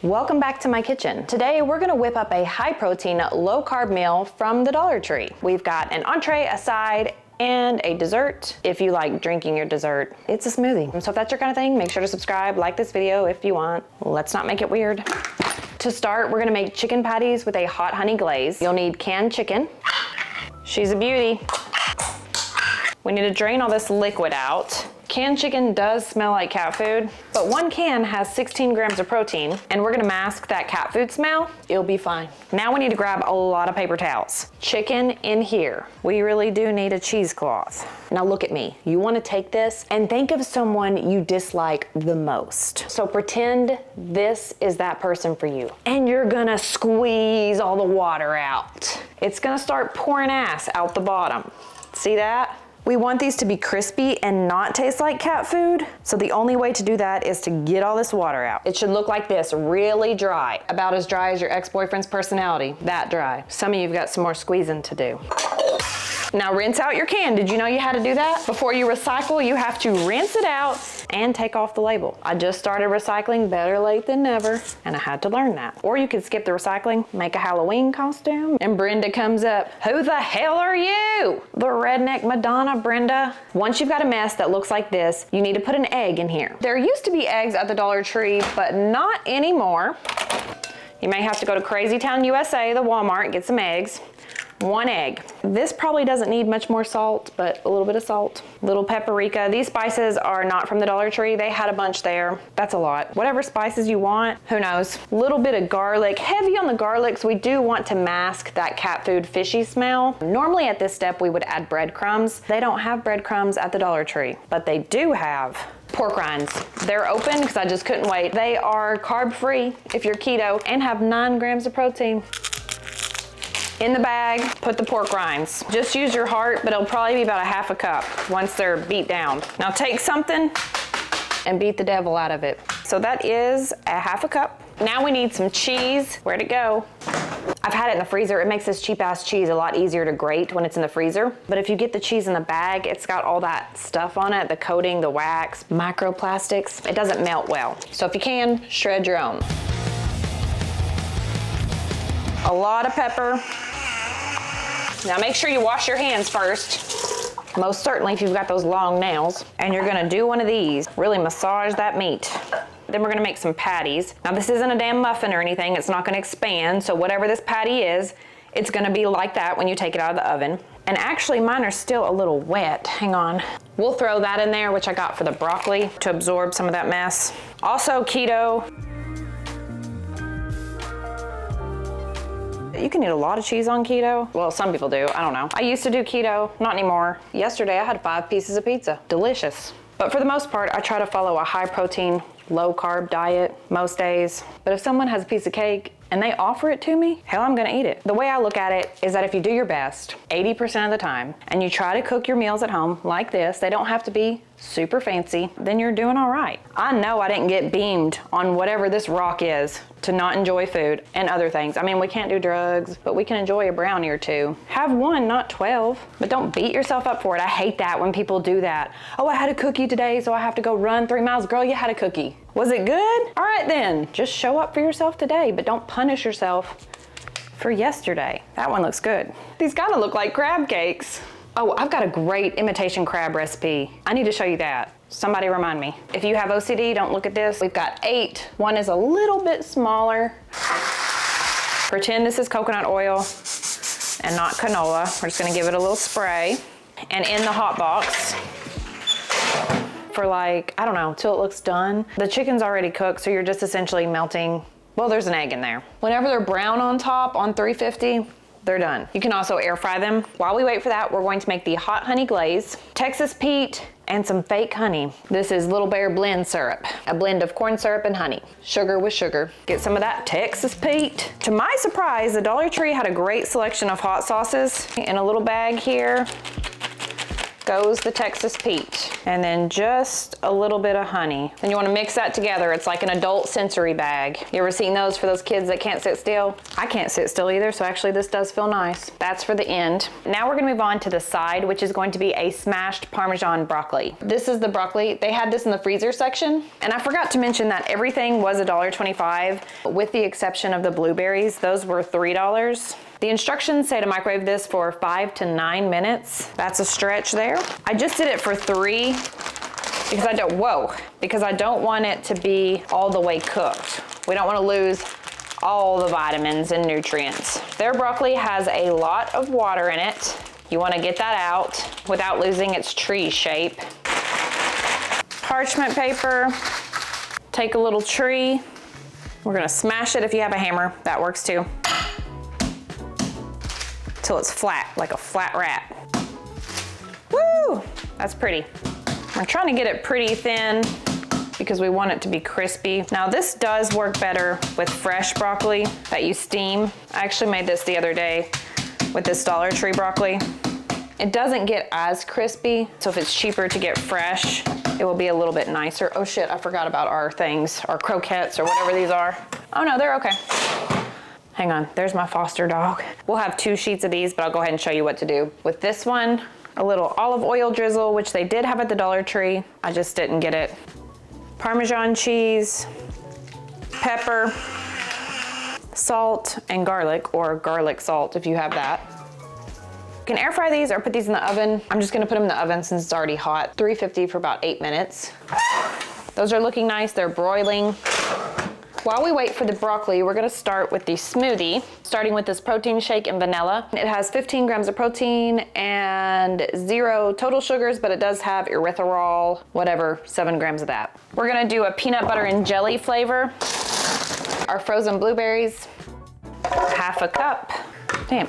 Welcome back to my kitchen. Today we're gonna whip up a high protein, low carb meal from the Dollar Tree. We've got an entree, a side, and a dessert. If you like drinking your dessert, it's a smoothie. So if that's your kind of thing, make sure to subscribe, like this video if you want. Let's not make it weird. To start, we're gonna make chicken patties with a hot honey glaze. You'll need canned chicken. She's a beauty. We need to drain all this liquid out. Canned chicken does smell like cat food, but one can has 16 grams of protein, and we're gonna mask that cat food smell. It'll be fine. Now we need to grab a lot of paper towels. Chicken in here. We really do need a cheesecloth. Now look at me. You wanna take this and think of someone you dislike the most. So pretend this is that person for you, and you're gonna squeeze all the water out. It's gonna start pouring ass out the bottom. See that? We want these to be crispy and not taste like cat food. So the only way to do that is to get all this water out. It should look like this, really dry. About as dry as your ex-boyfriend's personality, that dry. Some of you've got some more squeezing to do. Now rinse out your can. Did you know you had to do that? Before you recycle, you have to rinse it out and take off the label. I just started recycling, better late than never, and I had to learn that. Or you could skip the recycling, make a Halloween costume, and Brenda comes up, "Who the hell are you?" The redneck Madonna, Brenda. Once you've got a mess that looks like this, you need to put an egg in here. There used to be eggs at the Dollar Tree, but not anymore. You may have to go to Crazy Town, USA, the Walmart, get some eggs. 1 egg. This probably doesn't need much more salt, but a little bit of salt. Little paprika. These spices are not from the Dollar Tree. They had a bunch there. That's a lot. Whatever spices you want, who knows. Little bit of garlic. Heavy on the garlic, so we do want to mask that cat food fishy smell. Normally at this step, we would add breadcrumbs. They don't have breadcrumbs at the Dollar Tree, but they do have pork rinds. They're open because I just couldn't wait. They are carb-free if you're keto and have 9 grams of protein. In the bag, put the pork rinds. Just use your heart, but it'll probably be about a half a cup once they're beat down. Now take something and beat the devil out of it. So that is a half a cup. Now we need some cheese. Where'd it go? I've had it in the freezer. It makes this cheap ass cheese a lot easier to grate when it's in the freezer. But if you get the cheese in the bag, it's got all that stuff on it, the coating, the wax, microplastics. It doesn't melt well. So if you can, shred your own. A lot of pepper. Now make sure you wash your hands first. Most certainly if you've got those long nails. And you're gonna do one of these. Really massage that meat. Then we're gonna make some patties. Now this isn't a damn muffin or anything. It's not gonna expand. So whatever this patty is, it's gonna be like that when you take it out of the oven. And actually mine are still a little wet. Hang on. We'll throw that in there, which I got for the broccoli to absorb some of that mess. Also keto. You can eat a lot of cheese on keto. Well, some people do, I don't know. I used to do keto, not anymore. Yesterday I had 5 pieces of pizza, delicious. But for the most part, I try to follow a high protein, low carb diet most days. But if someone has a piece of cake and they offer it to me, hell, I'm gonna eat it. The way I look at it is that if you do your best 80% of the time and you try to cook your meals at home like this, they don't have to be super fancy, then you're doing all right. I know I didn't get beamed on whatever this rock is to not enjoy food and other things. I mean, we can't do drugs, but we can enjoy a brownie or 2. Have 1, not 12, but don't beat yourself up for it. I hate that when people do that. Oh, I had a cookie today, so I have to go run 3 miles. Girl, you had a cookie. Was it good? All right then, just show up for yourself today, but don't punish yourself for yesterday. That one looks good. These kind of look like crab cakes. Oh, I've got a great imitation crab recipe. I need to show you that. Somebody remind me. If you have OCD, don't look at this. We've got 8. One is a little bit smaller. Pretend this is coconut oil and not canola. We're just gonna give it a little spray. And in the hot box for like, I don't know, till it looks done. The chicken's already cooked, so you're just essentially melting, well, there's an egg in there. Whenever they're brown on top on 350, they're done. You can also air fry them. While we wait for that, we're going to make the hot honey glaze, Texas Pete, and some fake honey. This is Little Bear blend syrup, a blend of corn syrup and honey. Sugar with sugar. Get some of that Texas Pete. To my surprise, the Dollar Tree had a great selection of hot sauces. In a little bag here goes the Texas Pete. and then just a little bit of honey. Then you want to mix that together. It's like an adult sensory bag. You ever seen those for those kids that can't sit still? I can't sit still either, so actually this does feel nice. That's for the end. Now we're going to move on to the side, which is going to be a smashed Parmesan broccoli. This is the broccoli. They had this in the freezer section, and I forgot to mention that everything was $1.25 with the exception of the blueberries. Those were $3. The instructions say to microwave this for 5 to 9 minutes. That's a stretch there. I just did it for 3 because I don't want it to be all the way cooked. We don't want to lose all the vitamins and nutrients. Their broccoli has a lot of water in it. You want to get that out without losing its tree shape. Parchment paper, take a little tree. We're gonna smash it if you have a hammer, that works too. Till it's flat, like a flat rat. Woo, that's pretty. I'm trying to get it pretty thin because we want it to be crispy. Now this does work better with fresh broccoli that you steam. I actually made this the other day with this Dollar Tree broccoli. It doesn't get as crispy, so if it's cheaper to get fresh, it will be a little bit nicer. Oh shit, I forgot about our things, our croquettes or whatever these are. Oh no, they're okay. Hang on, there's my foster dog. We'll have 2 sheets of these, but I'll go ahead and show you what to do. With this one, a little olive oil drizzle, which they did have at the Dollar Tree. I just didn't get it. Parmesan cheese, pepper, salt, and garlic, or garlic salt if you have that. You can air fry these or put these in the oven. I'm just gonna put them in the oven since it's already hot. 350 for about 8 minutes. Those are looking nice, they're broiling. While we wait for the broccoli, we're gonna start with the smoothie, starting with this protein shake and vanilla. It has 15 grams of protein and 0 total sugars, but it does have erythritol, whatever, 7 grams of that. We're gonna do a peanut butter and jelly flavor. Our frozen blueberries, half a cup. Damn.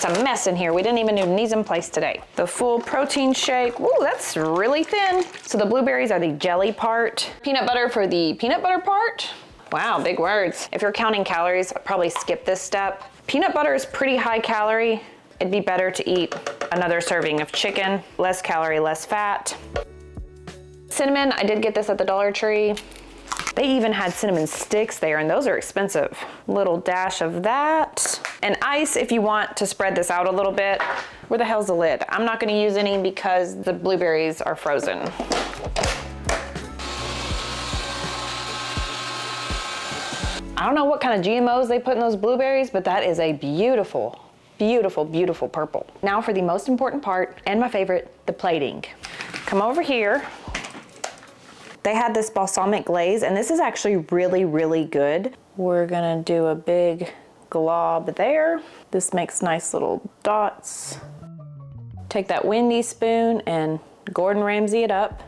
It's a mess in here. We didn't even do knees in place today. The full protein shake. Woo, that's really thin. So the blueberries are the jelly part. Peanut butter for the peanut butter part. Wow, big words. If you're counting calories, I'd probably skip this step. Peanut butter is pretty high calorie. It'd be better to eat another serving of chicken. Less calorie, less fat. Cinnamon, I did get this at the Dollar Tree. They even had cinnamon sticks there, and those are expensive. Little dash of that. And ice if you want to spread this out a little bit. Where the hell's the lid? I'm not gonna use any because the blueberries are frozen. I don't know what kind of GMOs they put in those blueberries, but that is a beautiful, beautiful, beautiful purple. Now for the most important part, and my favorite, the plating. Come over here. They had this balsamic glaze, and this is actually really, really good. We're gonna do a big glob there. This makes nice little dots. Take that windy spoon and Gordon Ramsay it up,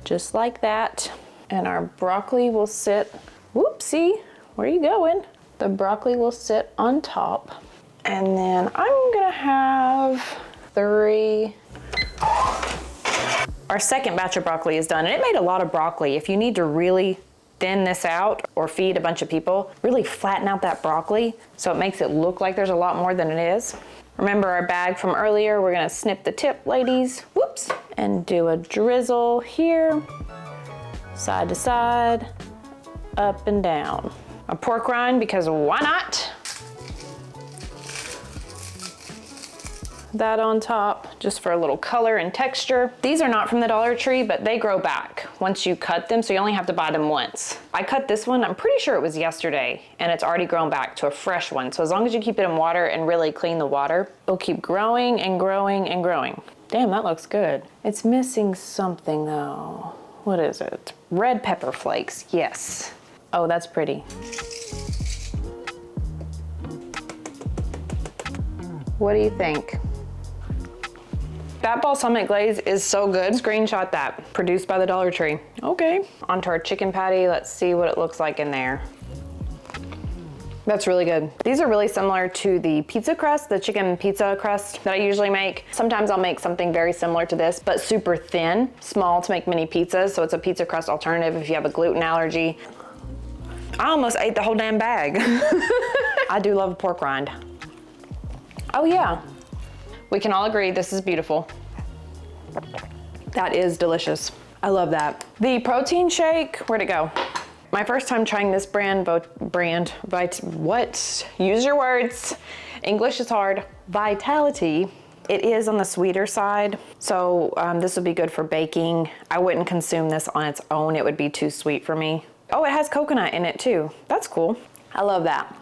just like that. And our broccoli will sit, whoopsie, where are you going? The broccoli will sit on top. And then I'm gonna have 3. Our second batch of broccoli is done, and it made a lot of broccoli. If you need to really thin this out or feed a bunch of people, really flatten out that broccoli so it makes it look like there's a lot more than it is. Remember our bag from earlier? We're gonna snip the tip, ladies. Whoops. And do a drizzle here, side to side, up and down. A pork rind, because why not? That on top, just for a little color and texture. These are not from the Dollar Tree, but they grow back once you cut them, so you only have to buy them once. I cut this one, I'm pretty sure it was yesterday, and it's already grown back to a fresh one. So as long as you keep it in water and really clean the water, it'll keep growing and growing and growing. Damn, that looks good. It's missing something though. What is it? Red pepper flakes, yes. Oh, that's pretty. What do you think? That balsamic glaze is so good. Screenshot that. Produced by the Dollar Tree. Okay. Onto our chicken patty. Let's see what it looks like in there. That's really good. These are really similar to the pizza crust, the chicken pizza crust that I usually make. Sometimes I'll make something very similar to this, but super thin, small to make mini pizzas. So it's a pizza crust alternative if you have a gluten allergy. I almost ate the whole damn bag. I do love a pork rind. Oh yeah. We can all agree this is beautiful. That is delicious. I love that. The protein shake, where'd it go? My first time trying this use your words. English is hard. Vitality. It is on the sweeter side, so this would be good for baking. I wouldn't consume this on its own. It would be too sweet for me. Oh, it has coconut in it too. That's cool. I love that.